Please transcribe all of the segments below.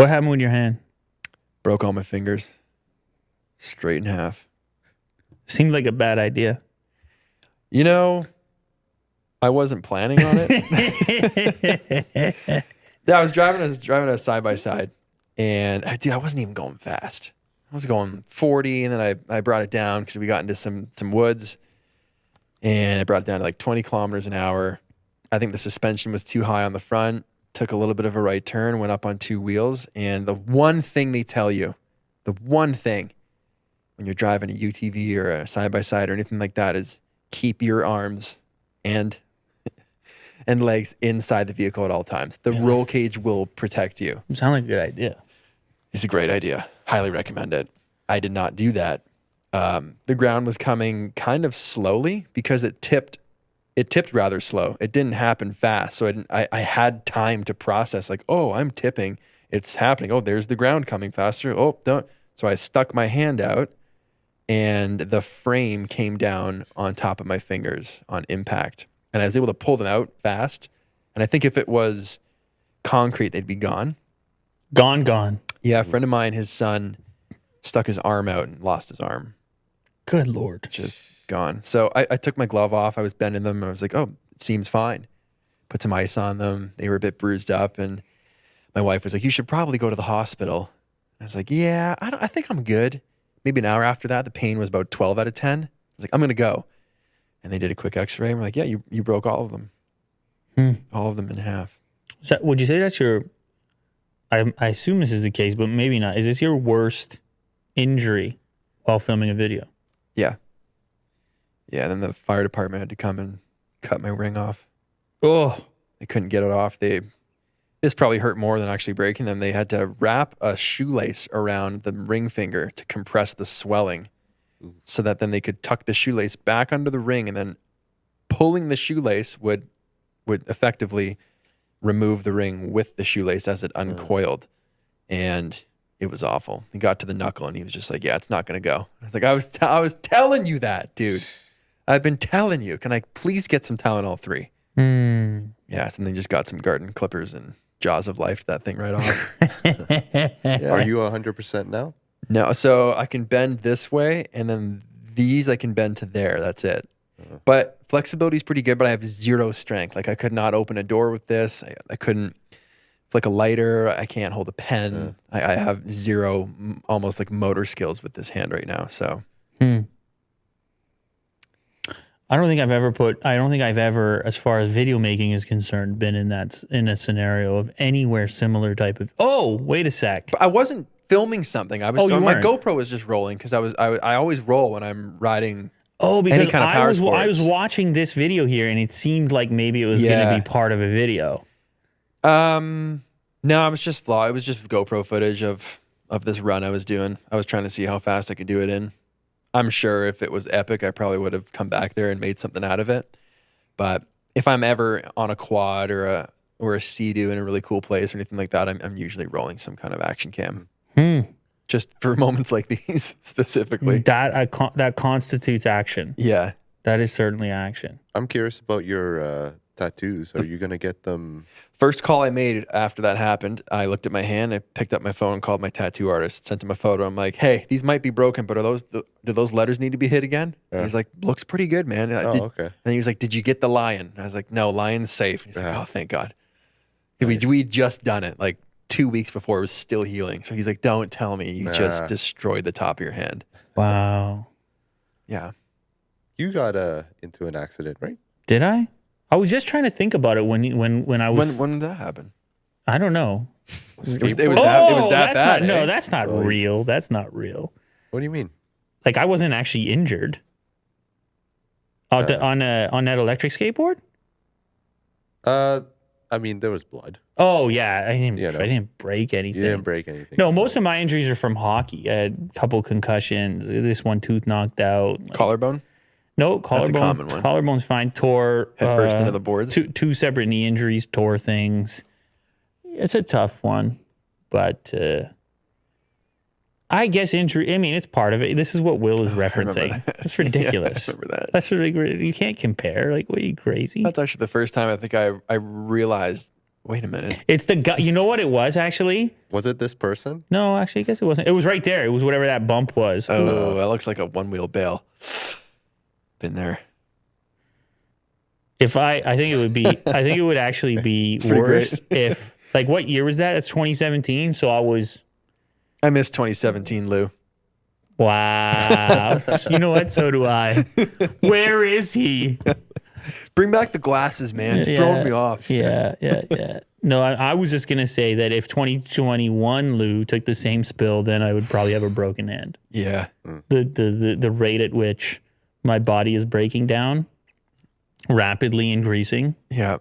What happened with your hand? Broke all my fingers. Straight in half. Seemed like a bad idea. You know, I wasn't planning on it. Yeah, I was driving a side by side, and I wasn't even going fast. I was going 40, and then I brought it down because we got into some woods, and I brought it down to like 20 kilometers an hour. I think the suspension was too high on the front. Took a little bit of a right turn, went up on two wheels, and the one thing they tell you, the one thing when you're driving a UTV or a side by side or anything like that is keep your arms and legs inside the vehicle at all times. The roll cage will protect you. Sound like a good idea. It's a great idea. Highly recommend it. I did not do that. The ground was coming kind of slowly because it tipped rather slow. It didn't happen fast. So I had time to process like, oh, I'm tipping. It's happening. Oh, there's the ground coming faster. Oh, don't. So I stuck my hand out and the frame came down on top of my fingers on impact. And I was able to pull them out fast. And I think if it was concrete, they'd be gone. Gone. Yeah, a friend of mine, his son stuck his arm out and lost his arm. Good Lord. Just gone. So I took my glove off. I was bending them. I was like, oh, it seems fine. Put some ice on them. They were a bit bruised up. And my wife was like, you should probably go to the hospital. I was like, yeah, I think I'm good. Maybe an hour after that, the pain was about 12 out of 10. I was like, I'm going to go. And they did a quick x-ray. And we're like, yeah, you broke all of them. All of them in half. So would you say that's your, I assume this is the case, but maybe not. Is this your worst injury while filming a video? Yeah. Yeah, then the fire department had to come and cut my ring off. Oh. They couldn't get it off. This probably hurt more than actually breaking them. They had to wrap a shoelace around the ring finger to compress the swelling so that then they could tuck the shoelace back under the ring, and then pulling the shoelace would effectively remove the ring with the shoelace as it uncoiled. And it was awful. He got to the knuckle and he was just like, yeah, it's not going to go. I was like, I was telling you that, dude. I've been telling you. Can I please get some Tylenol 3? Yeah, and then just got some garden clippers and jaws of life that thing right off. Yeah. Are you 100% now? No, so I can bend this way, and then these I can bend to there. That's it. But flexibility is pretty good, but I have zero strength. Like I could not open a door with this. I couldn't flick a lighter. I can't hold a pen. I have zero, almost like motor skills with this hand right now. So. I don't think I've ever, as far as video making is concerned, been in a scenario of anywhere similar type of. Oh, wait a sec. But I wasn't filming something. I was. You my weren't. GoPro was just rolling because I always roll when I'm riding. Oh, because any kind of power I was sports. watching this video here, and it seemed like maybe it was going to be part of a video. No, it was just vlog. It was just GoPro footage of this run I was doing. I was trying to see how fast I could do it in. I'm sure if it was epic, I probably would have come back there and made something out of it. But if I'm ever on a quad or a Sea-Doo in a really cool place or anything like that, I'm usually rolling some kind of action cam. Just for moments like these specifically. That constitutes action. Yeah. That is certainly action. I'm curious about your tattoos. Are you going to get them? First call I made after that happened, I looked at my hand, I picked up my phone, called my tattoo artist, sent him a photo. I'm like, hey, these might be broken, but do those letters need to be hit again? Yeah. He's like, looks pretty good, man. Okay. And he was like, did you get the lion? I was like, no, lion's safe. He's like, oh, thank God. We just done it like 2 weeks before it was still healing. So he's like, don't tell me you just destroyed the top of your hand. Wow. Yeah. You got into an accident, right? Did I? I was just trying to think about it when I was. When did that happen? I don't know. It was that bad. No, that's not real. That's not real. What do you mean? Like I wasn't actually injured. On that electric skateboard. I mean, there was blood. Oh yeah, I didn't break anything. You didn't break anything. No, most of my injuries are from hockey. I had a couple concussions. This one tooth knocked out. Collarbone? No, collarbone. That's a common one. Collarbone's fine. Tore head first into the boards. Two separate knee injuries. Tore things. It's a tough one, but I guess injury. I mean, it's part of it. This is what Will is referencing. It's ridiculous. Yeah, I remember that. That's really you can't compare. Like, what are you crazy? That's actually the first time I think I realized Wait a minute. It's the guy. You know what it was actually? Was it this person? No, actually, I guess it wasn't. It was right there. It was whatever that bump was. Oh, that looks like a one-wheel bale. Been there. If I think it would be. I think it would actually be pretty worse great. if like what year was that? It's 2017. So I missed 2017, Lou. wow. You know what? So do I. Where is he? Bring back the glasses, man. It's throwing me off. Yeah. No, I was just gonna say that if 2021 Lou took the same spill, then I would probably have a broken hand. Yeah. The rate at which my body is breaking down, rapidly increasing. Yeah.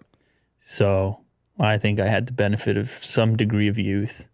So I think I had the benefit of some degree of youth.